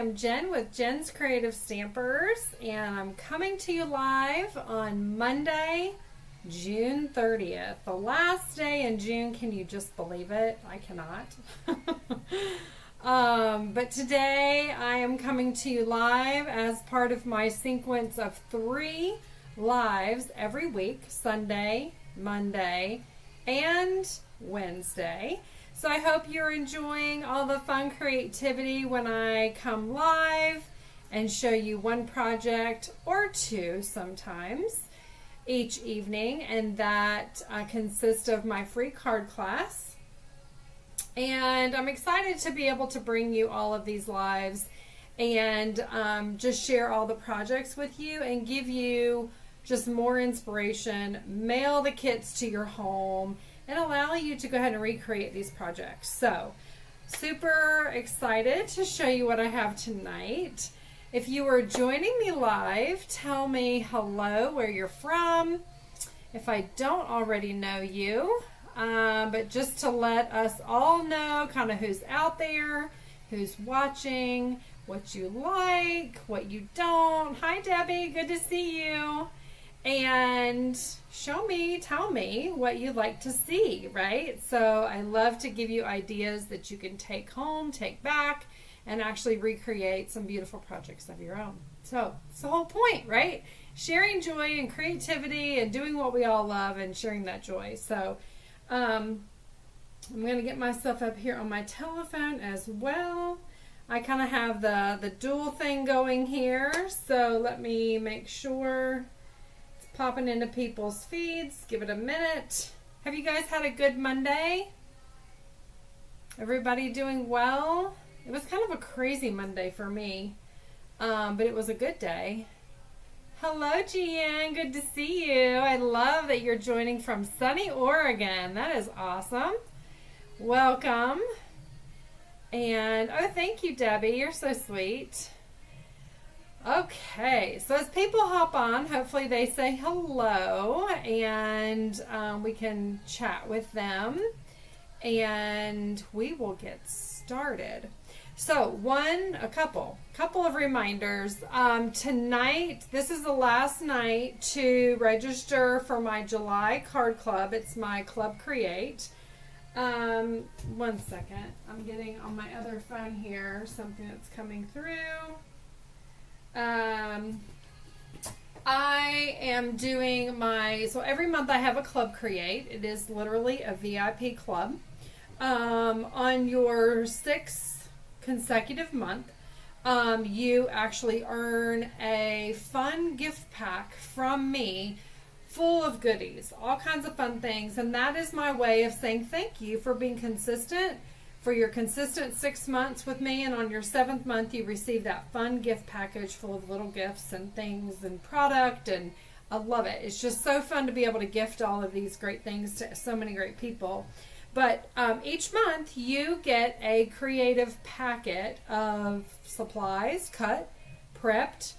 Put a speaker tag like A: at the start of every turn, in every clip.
A: am Jen with Jen's Creative Stampers, and I'm coming to you live on Monday, June 30th. The last day in June. Can you just believe it? I cannot. But today I am coming to you live as part of my sequence of 3 lives every week, Sunday, Monday, and Wednesday. So I hope you're enjoying all the fun creativity when I come live and show you one project or 2 sometimes each evening, and that consists of my free card class. And I'm excited to be able to bring you all of these lives and just share all the projects with you and give you just more inspiration, mail the kits to your home, and allow you to go ahead and recreate these projects. So, super excited to show you what I have tonight. If you are joining me live, tell me hello, where you're from, if I don't already know you, but just to let us all know kind of who's out there, who's watching, what you like, what you don't. Hi Debbie, good to see you. And show me, tell me what you'd like to see, right? So I love to give you ideas that you can take home, take back, and actually recreate some beautiful projects of your own. So it's the whole point, right? Sharing joy and creativity and doing what we all love and sharing that joy. So I'm going to get myself up here on my telephone as well. I kind of have the dual thing going here. So let me make sure popping into people's feeds. Give it a minute. Have you guys had a good Monday? Everybody doing well? It was kind of a crazy Monday for me, but it was a good day. Hello, Gian. Good to see you. I love that you're joining from sunny Oregon. That is awesome. Welcome. And, oh, thank you, Debbie. You're so sweet. Okay, so as people hop on, hopefully they say hello and we can chat with them and we will get started. So a couple of reminders. Tonight, this is the last night to register for my July card club. It's my Club Create. One second. I'm getting on my other phone here something that's coming through. I am doing so every month I have a Club Create. It is literally a VIP club. On your 6th consecutive month, you actually earn a fun gift pack from me full of goodies, all kinds of fun things. And that is my way of saying thank you for being consistent, for your consistent 6 months with me, and on your 7th month you receive that fun gift package full of little gifts and things and product, and I love it. It's just so fun to be able to gift all of these great things to so many great people. But each month you get a creative packet of supplies, cut, prepped,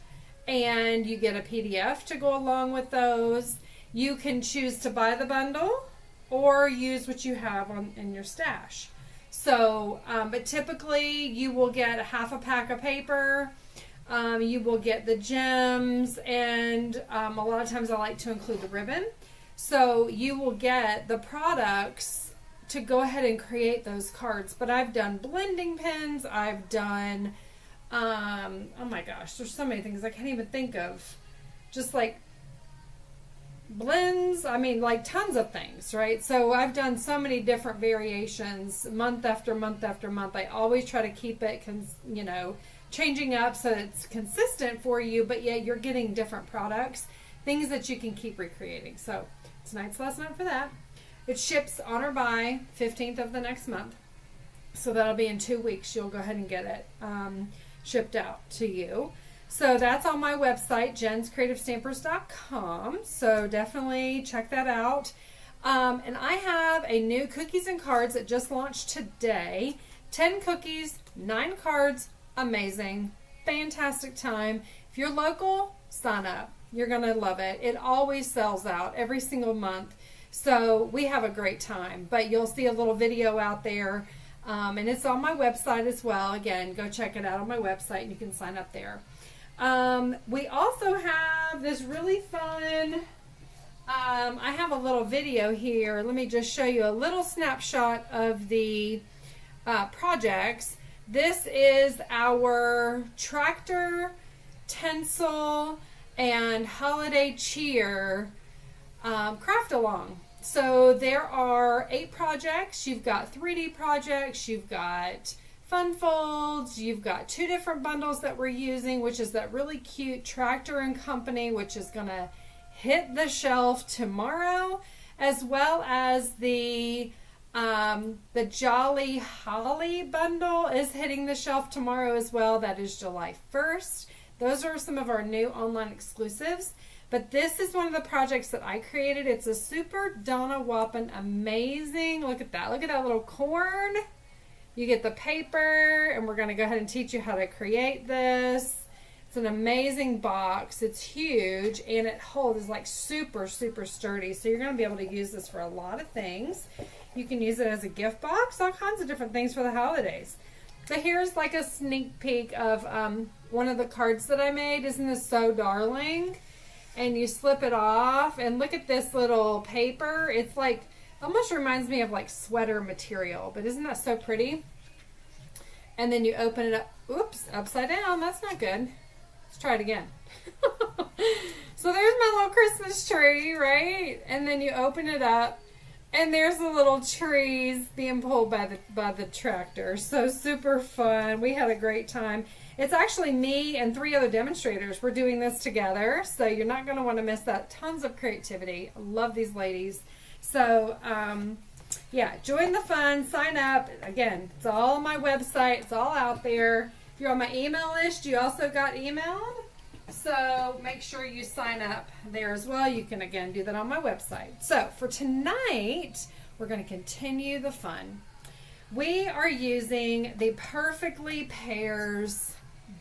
A: and you get a PDF to go along with those. You can choose to buy the bundle or use what you have in your stash. So, but typically you will get a half a pack of paper, you will get the gems, and a lot of times I like to include the ribbon. So you will get the products to go ahead and create those cards. But I've done blending pens, I've done, oh my gosh, there's so many things I can't even think of. Just like blends, I mean, like tons of things, right? So I've done so many different variations month after month after month. I always try to keep it, changing up so it's consistent for you, but yet you're getting different products, things that you can keep recreating. So tonight's last night for that. It ships on or by 15th of the next month. So that'll be in 2 weeks. You'll go ahead and get it shipped out to you. So that's on my website, jenscreativestampers.com. So definitely check that out. And I have a new cookies and cards that just launched today. 10 cookies, 9 cards, amazing, fantastic time. If you're local, sign up. You're going to love it. It always sells out every single month. So we have a great time. But you'll see a little video out there And it's on my website as well. Again, go check it out on my website and you can sign up there. We also have this really fun, I have a little video here. Let me just show you a little snapshot of the projects. This is our tractor, tinsel, and holiday cheer craft along. So there are 8 projects. You've got 3D projects, you've got fun folds, you've got 2 different bundles that we're using, which is that really cute Tractor and Company, which is going to hit the shelf tomorrow, as well as the Jolly Holly bundle is hitting the shelf tomorrow as well. That is July 1st. Those are some of our new online exclusives. But this is one of the projects that I created. It's a super Donna Whoppin' amazing. Look at that. Look at that little corn. You get the paper, and we're going to go ahead and teach you how to create this. It's an amazing box. It's huge, and it holds like super, super sturdy. So you're going to be able to use this for a lot of things. You can use it as a gift box, all kinds of different things for the holidays. So here's like a sneak peek of one of the cards that I made. Isn't this so darling? And you slip it off, and look at this little paper. It's like, almost reminds me of like sweater material, but isn't that so pretty? And then you open it up. Oops, upside down. That's not good. Let's try it again. So there's my little Christmas tree, right? And then you open it up, and there's the little trees being pulled by the tractor. So super fun. We had a great time. It's actually me and 3 other demonstrators. We're doing this together, so you're not going to want to miss that. Tons of creativity. I love these ladies. So, yeah, join the fun. Sign up. Again, it's all on my website. It's all out there. If you're on my email list, you also got emailed. So make sure you sign up there as well. You can, again, do that on my website. So for tonight, we're going to continue the fun. We are using the Perfectly Pears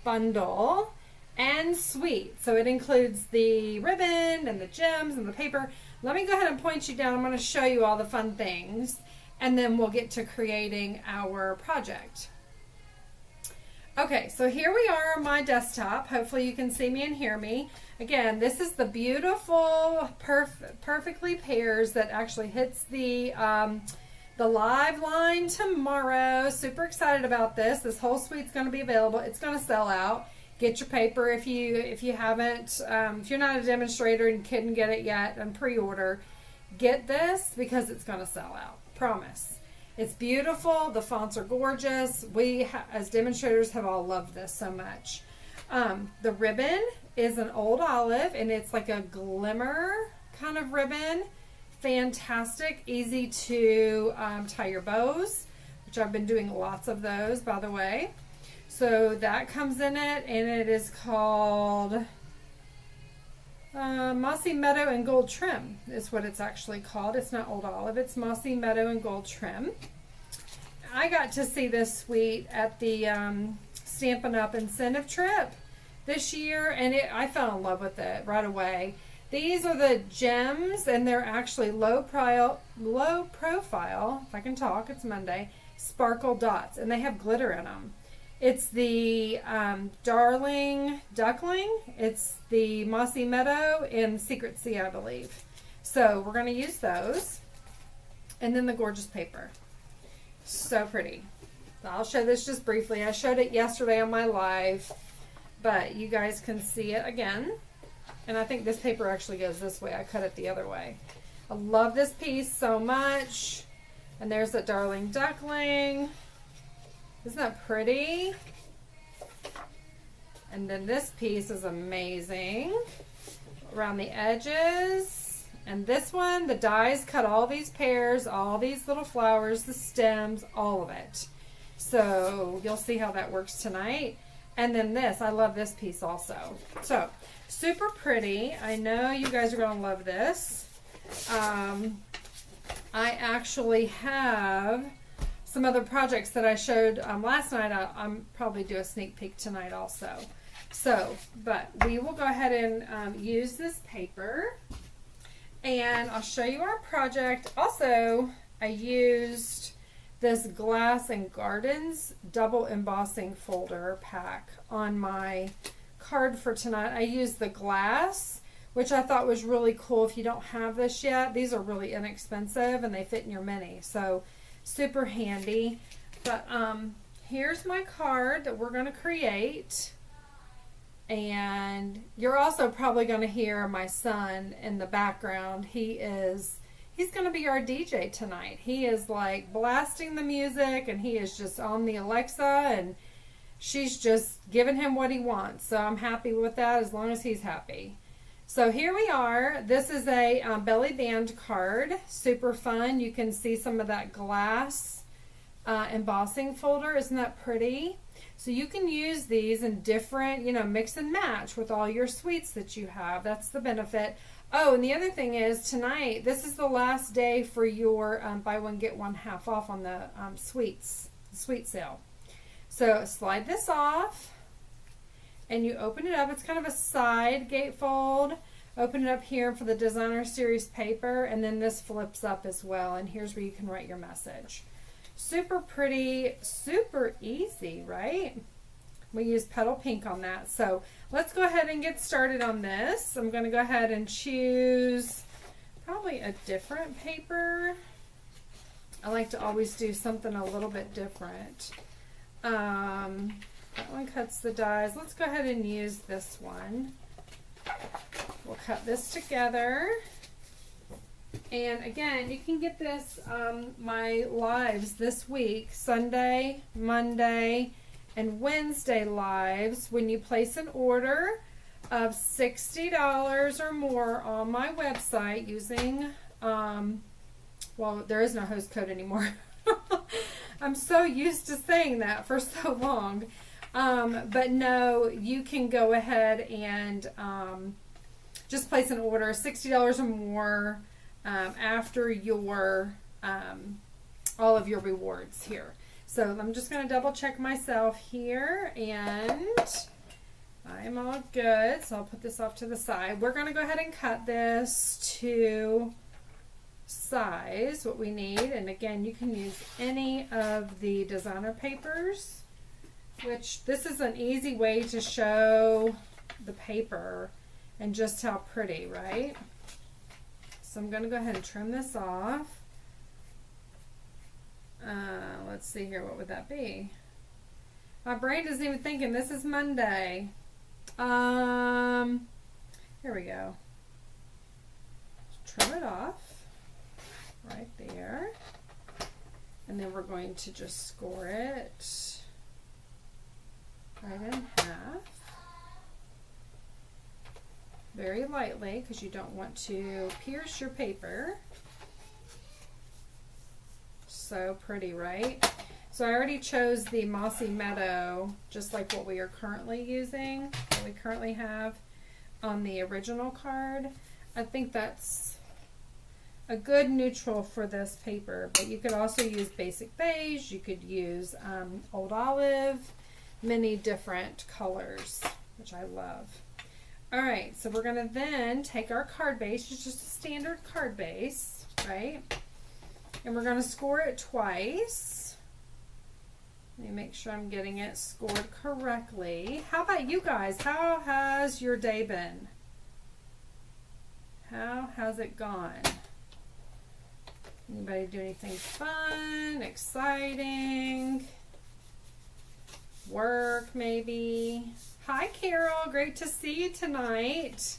A: bundle and suite. So it includes the ribbon and the gems and the paper. Let me go ahead and point you down. I'm going to show you all the fun things, and then we'll get to creating our project. Okay, so here we are on my desktop. Hopefully you can see me and hear me. Again, this is the beautiful Perfectly Pears that actually hits the live line tomorrow. Super excited about this. This whole suite's going to be available. It's going to sell out. Get your paper if you haven't, if you're not a demonstrator and couldn't get it yet and pre-order, get this because it's going to sell out. Promise. It's beautiful. The fonts are gorgeous. We, as demonstrators, have all loved this so much. The ribbon is an old olive, and it's like a glimmer kind of ribbon. Fantastic. Easy to tie your bows, which I've been doing lots of those, by the way. So that comes in it, and it is called Mossy Meadow and Gold Trim is what it's actually called. It's not Old Olive, it's Mossy Meadow and Gold Trim. I got to see this suite at the Stampin' Up! Incentive trip this year, and I fell in love with it right away. These are the gems, and they're actually low profile, if I can talk, it's Monday, sparkle dots, and they have glitter in them. It's the Darling Duckling, it's the Mossy Meadow, and Secret Sea, I believe. So we're going to use those. And then the gorgeous paper. So pretty. I'll show this just briefly. I showed it yesterday on my live, but you guys can see it again. And I think this paper actually goes this way. I cut it the other way. I love this piece so much. And there's that Darling Duckling. Isn't that pretty? And then this piece is amazing. Around the edges. And this one, the dies cut all these pears, all these little flowers, the stems, all of it. So you'll see how that works tonight. And then this, I love this piece also. So, super pretty. I know you guys are going to love this. I actually have some other projects that I showed last night. I'm probably do a sneak peek tonight also. So, but we will go ahead and use this paper, and I'll show you our project. Also, I used this Glass and Gardens double embossing folder pack on my card for tonight. I used the glass, which I thought was really cool. If you don't have this yet, these are really inexpensive and they fit in your mini, so super handy. But here's my card that we're going to create. And you're also probably going to hear my son in the background. He's going to be our DJ tonight. He is like blasting the music, and he is just on the Alexa, and she's just giving him what he wants. So I'm happy with that as long as he's happy. So here we are. This is a belly band card. Super fun. You can see some of that glass embossing folder. Isn't that pretty? So you can use these in different, mix and match with all your sweets that you have. That's the benefit. Oh, and the other thing is tonight, this is the last day for your buy one, get one half off on the sweet sale. So slide this off and you open it up. It's kind of a side gatefold. Open it up here for the Designer Series paper, and then this flips up as well. And here's where you can write your message. Super pretty, super easy, right? We use Petal Pink on that. So let's go ahead and get started on this. I'm going to go ahead and choose probably a different paper. I like to always do something a little bit different. That one cuts the dies. Let's go ahead and use this one. We'll cut this together. And again, you can get this, my lives this week, Sunday, Monday, and Wednesday lives, when you place an order of $60 or more on my website using, well, there is no host code anymore. I'm so used to saying that for so long. But no, you can go ahead and just place an order, $60 or more, after your all of your rewards here. So I'm just going to double check myself here, and I'm all good. So I'll put this off to the side. We're going to go ahead and cut this to size what we need. And again, you can use any of the designer papers, which this is an easy way to show the paper and just how pretty, right? So I'm going to go ahead and trim this off. Let's see here, what would that be? My brain isn't even thinking. This is Monday. Here we go. Trim it off right there. And then we're going to just score it right in half. Very lightly, because you don't want to pierce your paper. So pretty, right? So I already chose the Mossy Meadow, just like what we are currently using, what we currently have on the original card. I think that's a good neutral for this paper, but you could also use Basic Beige, you could use Old Olive, many different colors, which I love. Alright, so we're going to then take our card base, it's just a standard card base, right? And we're going to score it twice. Let me make sure I'm getting it scored correctly. How about you guys? How has your day been? How has it gone? Anybody do anything fun, exciting? Work maybe? Hi Carol, great to see you tonight.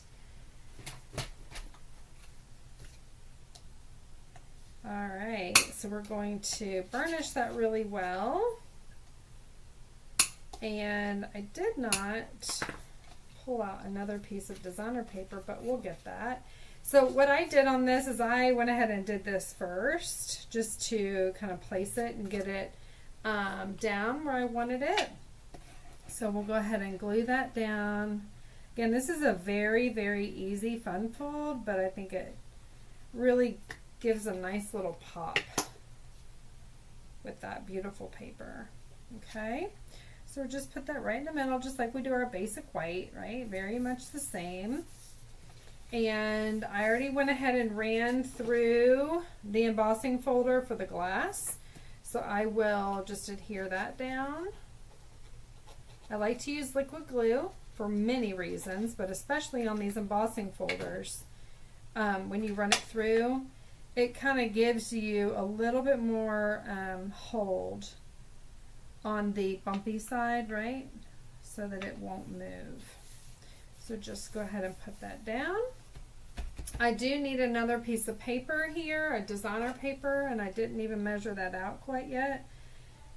A: Alright, so we're going to burnish that really well. And I did not pull out another piece of designer paper, but we'll get that. So what I did on this is I went ahead and did this first, just to kind of place it and get it down where I wanted it. So we'll go ahead and glue that down. Again, this is a very, very easy fun fold, but I think it really gives a nice little pop with that beautiful paper. Okay, so we'll just put that right in the middle, just like we do our basic white, right? Very much the same. And I already went ahead and ran through the embossing folder for the glass. So I will just adhere that down. I like to use liquid glue for many reasons, but especially on these embossing folders. When you run it through, it kind of gives you a little bit more hold on the bumpy side, right? So that it won't move. So just go ahead and put that down. I do need another piece of paper here, a designer paper, and I didn't even measure that out quite yet.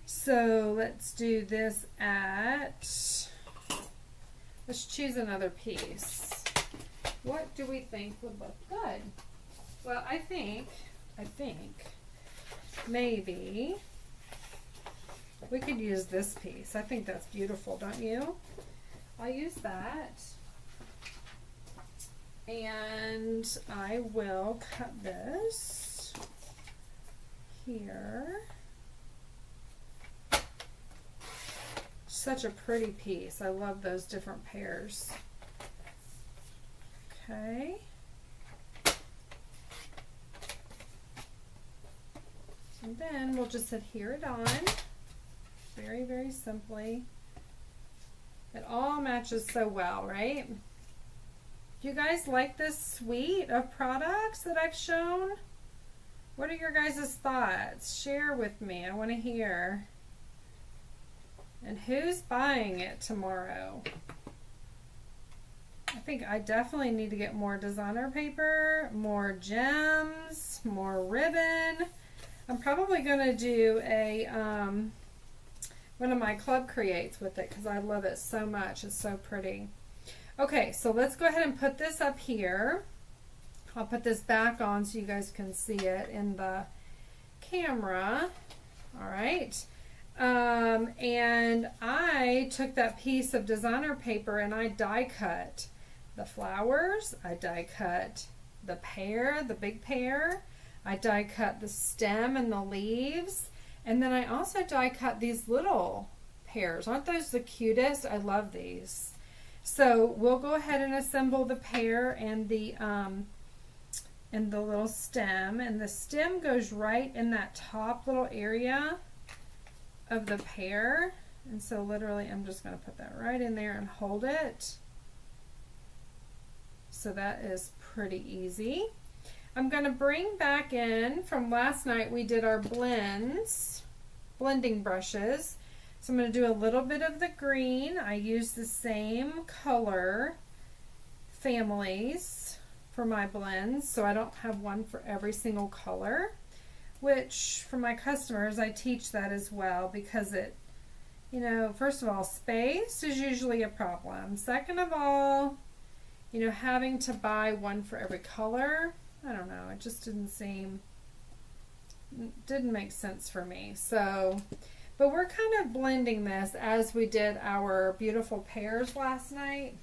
A: So let's do this let's choose another piece. What do we think would look good? Well, I think maybe we could use this piece. I think that's beautiful, don't you? I'll use that. And I will cut this here. Such a pretty piece. I love those different pears. Okay. And then we'll just adhere it on. Very, very simply. It all matches so well, right? Do you guys like this suite of products that I've shown? What are your guys' thoughts? Share with me. I want to hear. And who's buying it tomorrow? I think I definitely need to get more designer paper, more gems, more ribbon. I'm probably going to do a one of my club creates with it because I love it so much. It's so pretty. Okay, so let's go ahead and put this up here. I'll put this back on so you guys can see it in the camera. All right. And I took that piece of designer paper and I die cut the flowers. I die cut the pear, the big pear. I die cut the stem and the leaves. And then I also die cut these little pears. Aren't those the cutest? I love these. So we'll go ahead and assemble the pear and the little stem. And the stem goes right in that top little area of the pear. And so literally I'm just going to put that right in there and hold it. So that is pretty easy. I'm going to bring back in, from last night we did our blending brushes. So I'm going to do a little bit of the green. I use the same color families for my blends, so I don't have one for every single color, which for my customers I teach that as well because it, you know, first of all, space is usually a problem. Second of all, you know, having to buy one for every color, I don't know, it just didn't make sense for me. So, but we're kind of blending this as we did our beautiful pears last night.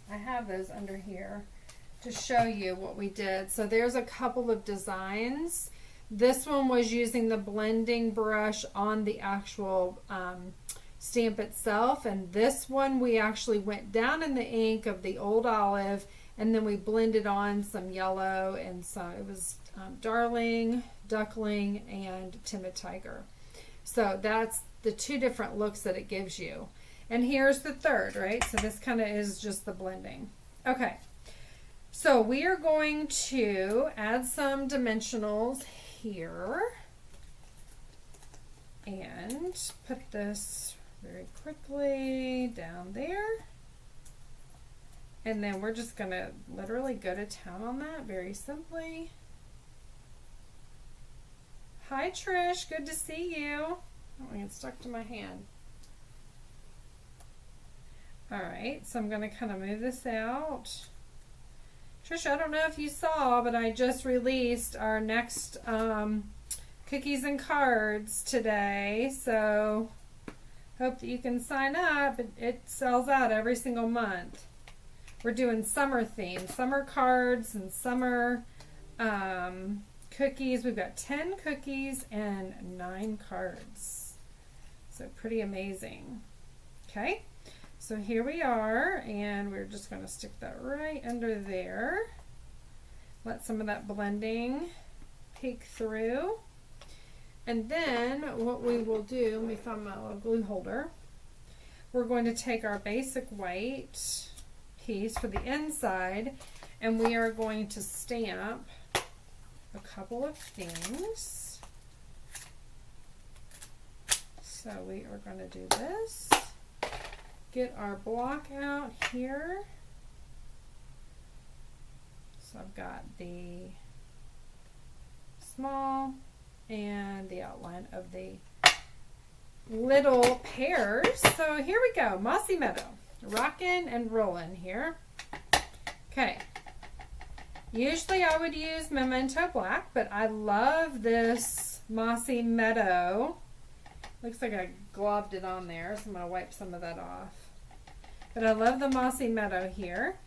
A: I have those under here to show you what we did. So there's a couple of designs. This one was using the blending brush on the actual stamp itself, and this one we actually went down in the ink of the old olive and then we blended on some yellow and some, it was Darling, Duckling, and Timid Tiger. So that's the two different looks that it gives you. And here's the third, right? So this kind of is just the blending. Okay, so we are going to add some dimensionals here and put this very quickly down there. And then we're just going to literally go to town on that very simply. Hi Trish, good to see you. Oh, I get stuck to my hand. Alright, so I'm going to kind of move this out. Trish, I don't know if you saw, but I just released our next cookies and cards today. So hope that you can sign up. It sells out every single month. We're doing summer themes, summer cards and summer cookies. We've got 10 cookies and 9 cards. So pretty amazing. Okay, so here we are, and we're just going to stick that right under there. Let some of that blending peek through. And then what we will do, let me find my little glue holder. We're going to take our basic white piece for the inside, and we are going to stamp a couple of things. So we are going to do this. Get our block out here. So I've got the small and the outline of the little pears. So here we go, Mossy Meadow. Rockin' and rollin' here. Okay. Usually I would use Memento Black, but I love this Mossy Meadow. Looks like I globbed it on there, so I'm going to wipe some of that off. But I love the Mossy Meadow here.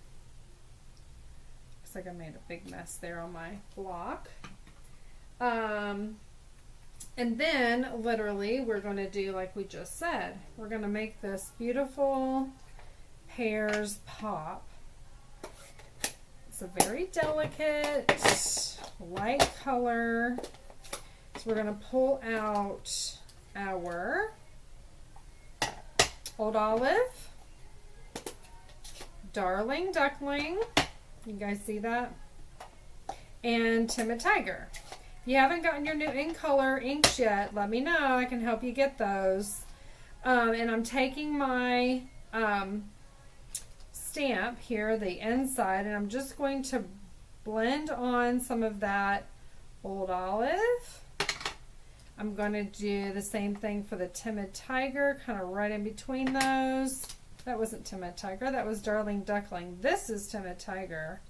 A: Looks like I made a big mess there on my block. And then, literally, we're going to do like we just said. We're going to make this beautiful Pears pop. It's a very delicate, light color. So we're going to pull out our Old Olive, Darling Duckling. You guys see that? And Timid Tiger. If you haven't gotten your new in color inks yet, let me know. I can help you get those. And I'm taking my stamp here, the inside, and I'm just going to blend on some of that Old Olive. I'm going to do the same thing for the Timid Tiger, kind of right in between those. That wasn't Timid Tiger, that was Darling Duckling. This is Timid Tiger.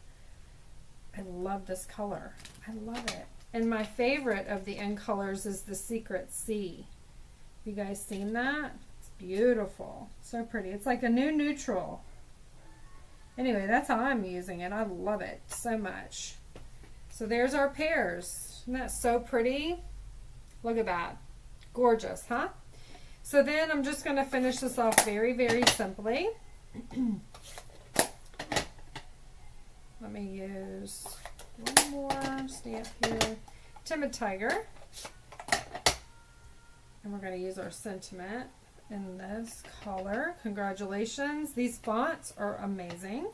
A: I love this color. I love it. And my favorite of the end colors is the Secret Sea. You guys seen that? It's beautiful. So pretty. It's like a new neutral. Anyway, that's how I'm using it. I love it so much. So there's our pears. Isn't that so pretty? Look at that. Gorgeous, huh? So then I'm just going to finish this off very, very simply. Let me use one more stamp here. Timid Tiger. And we're going to use our sentiment in this color. Congratulations. These fonts are amazing.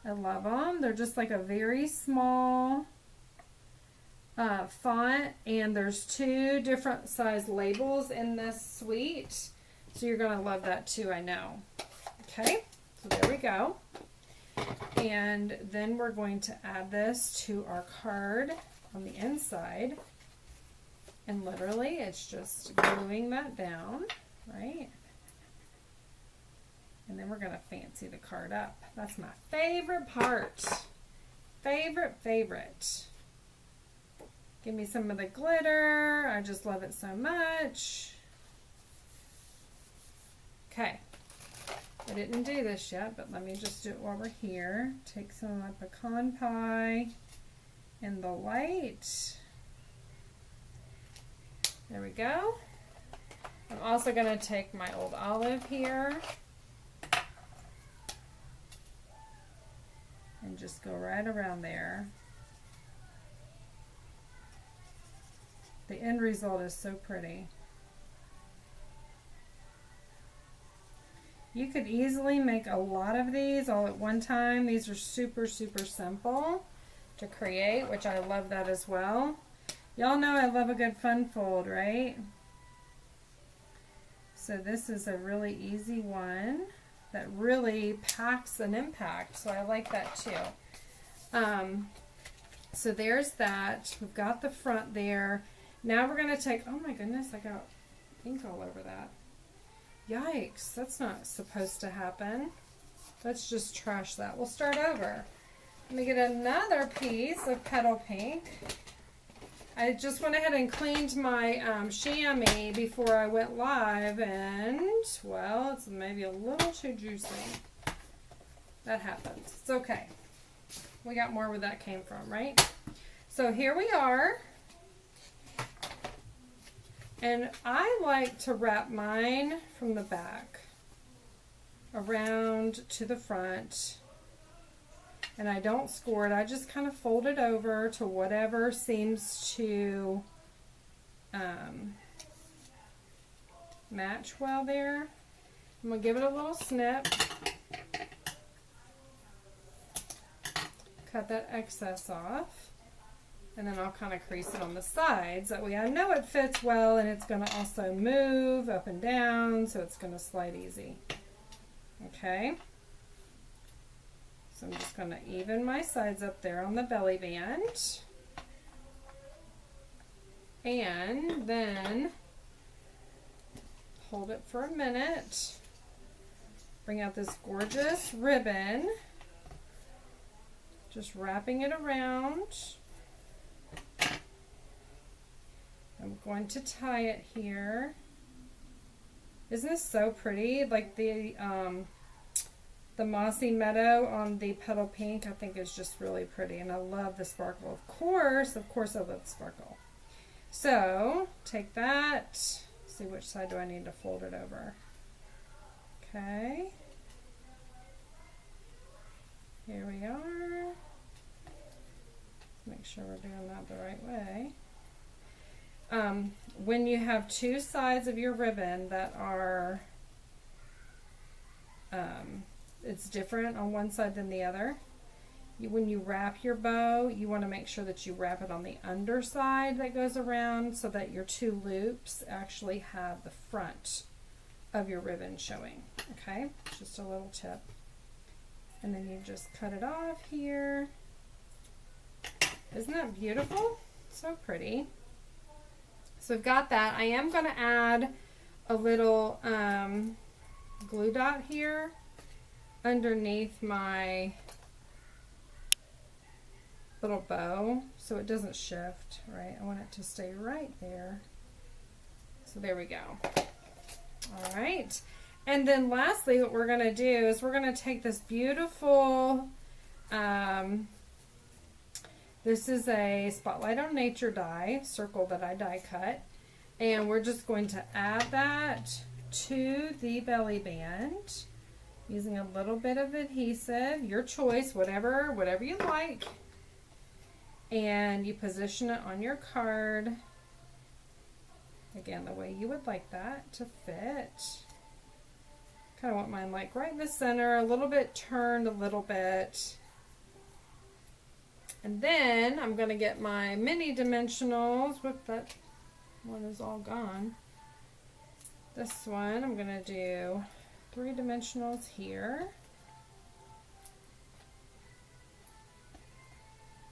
A: I love them. They're just like a very small font, and there's 2 different size labels in this suite. So you're going to love that too, I know. Okay, so there we go. And then we're going to add this to our card on the inside. And literally, it's just gluing that down, right? And then we're going to fancy the card up. That's my favorite part. Favorite. Give me some of the glitter. I just love it so much. Okay. I didn't do this yet, but let me just do it while we're here. Take some of my pecan pie in the light. There we go. I'm also going to take my Old Olive here and just go right around there. The end result is so pretty. You could easily make a lot of these all at one time. These are super, super simple to create, which I love that as well. Y'all know I love a good fun fold, right? So this is a really easy one that really packs an impact. So I like that too. So there's that. We've got the front there. Now we're going to take, oh my goodness, I got ink all over that. Yikes, that's not supposed to happen. Let's just trash that. We'll start over. Let me get another piece of petal pink. I just went ahead and cleaned my chamois before I went live, and, well, it's maybe a little too juicy. That happens. It's okay. We got more where that came from, right? So here we are. And I like to wrap mine from the back around to the front. And I don't score it. I just kind of fold it over to whatever seems to match well there. I'm going to give it a little snip. Cut that excess off. And then I'll kind of crease it on the sides. That way I know it fits well, and it's going to also move up and down, so it's going to slide easy. Okay. So I'm just going to even my sides up there on the belly band. And then hold it for a minute. Bring out this gorgeous ribbon. Just wrapping it around. I'm going to tie it here. Isn't this so pretty? Like the mossy meadow on the petal pink, I think is just really pretty, and I love the sparkle. Of course I love the sparkle. So take that. See which side do I need to fold it over. Okay. Here we are. Make sure we're doing that the right way. When you have two sides of your ribbon that are, it's different on one side than the other. When you wrap your bow, you want to make sure that you wrap it on the underside that goes around so that your two loops actually have the front of your ribbon showing. Okay, just a little tip. And then you just cut it off here. Isn't that beautiful? So pretty. So I've got that. I am going to add a little glue dot here underneath my little bow so it doesn't shift, right? I want it to stay right there. So there we go. All right. And then lastly, what we're going to do is we're going to take this beautiful, this is a Spotlight on Nature die, circle that I die cut. And we're just going to add that to the belly band using a little bit of adhesive, your choice, whatever you like. And you position it on your card, again, the way you would like that to fit. Kind of want mine like right in the center, a little bit turned a little bit. And then I'm going to get my mini dimensionals. Whoop, that one is all gone. This one, I'm going to do 3 dimensionals here.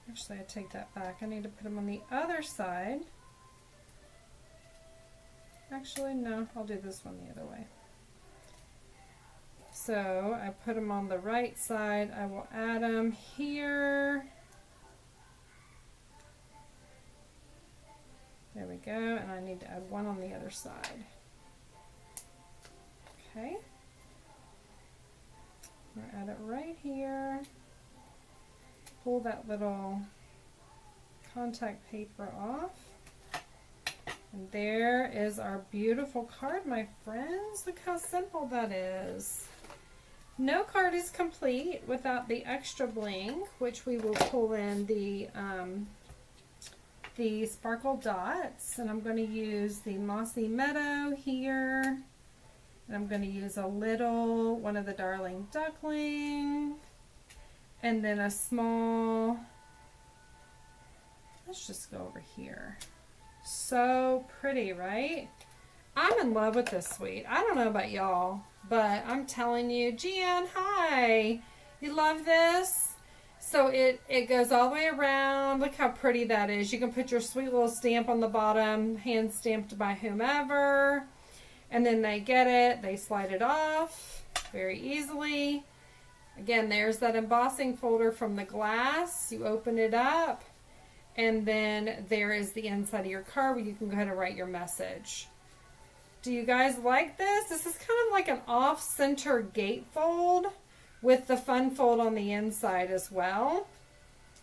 A: Actually, I take that back. I need to put them on the other side. Actually, no, I'll do this one the other way. So I put them on the right side. I will add them here. There we go, and I need to add one on the other side. Okay. I'm going to add it right here. Pull that little contact paper off. And there is our beautiful card, my friends. Look how simple that is. No card is complete without the extra bling, which we will pull in the sparkle dots. And I'm going to use the Mossy Meadow here. And I'm going to use a little, one of the Darling Duckling. And then a small, let's just go over here. So pretty, right? I'm in love with this suite. I don't know about y'all, but I'm telling you, Jan, hi. You love this? So it goes all the way around. Look how pretty that is. You can put your sweet little stamp on the bottom, hand stamped by whomever. And then they get it, they slide it off very easily. Again, there's that embossing folder from the glass. You open it up, and then there is the inside of your card where you can go ahead and write your message. Do you guys like this? This is kind of like an off-center gatefold with the fun fold on the inside as well,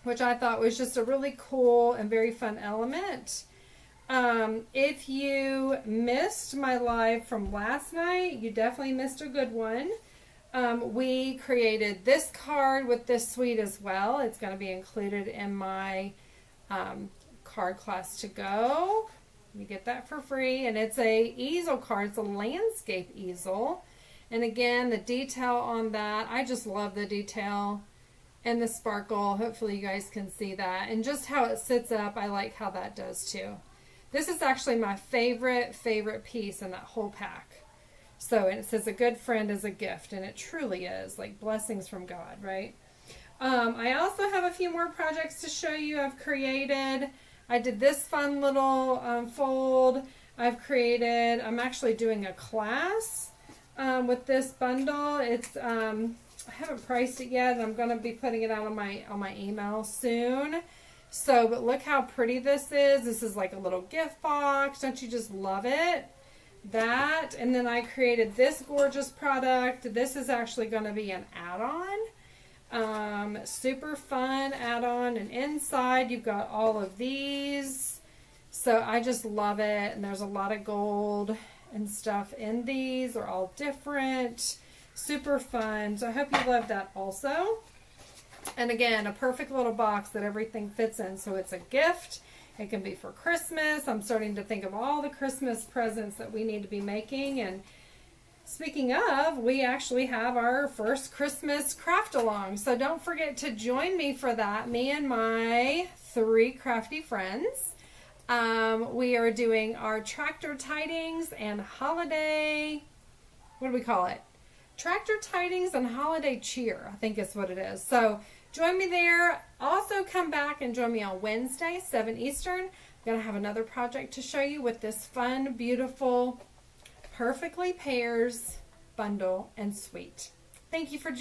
A: which I thought was just a really cool and very fun element. If you missed my live from last night, you definitely missed a good one. We created this card with this suite as well. It's going to be included in my card class to go. You get that for free, and it's a easel card. It's a landscape easel. And again, the detail on that, I just love the detail and the sparkle. Hopefully you guys can see that. And just how it sits up, I like how that does too. This is actually my favorite piece in that whole pack. So, and it says a good friend is a gift, and it truly is, like blessings from God, right? I also have a few more projects to show you I've created. I did this fun little fold I've created. I'm actually doing a class with this bundle. It's I haven't priced it yet, and I'm going to be putting it out on my email soon. So, but look how pretty this is. This is like a little gift box. Don't you just love it? That, and then I created this gorgeous product. This is actually going to be an add-on. Super fun add-on, and inside you've got all of these. So I just love it, and there's a lot of gold and stuff in these. They're all different. Super fun. So I hope you love that also. And again, a perfect little box that everything fits in. So it's a gift. It can be for Christmas. I'm starting to think of all the Christmas presents that we need to be making. And speaking of, we actually have our first Christmas craft along. So don't forget to join me for that. Me and my 3 crafty friends. We are doing our tractor tidings and holiday, what do we call it? Tractor tidings and holiday cheer, I think is what it is. So join me there. Also come back and join me on Wednesday, 7 Eastern. I'm going to have another project to show you with this fun, beautiful, perfectly Pears bundle and suite. Thank you for joining me.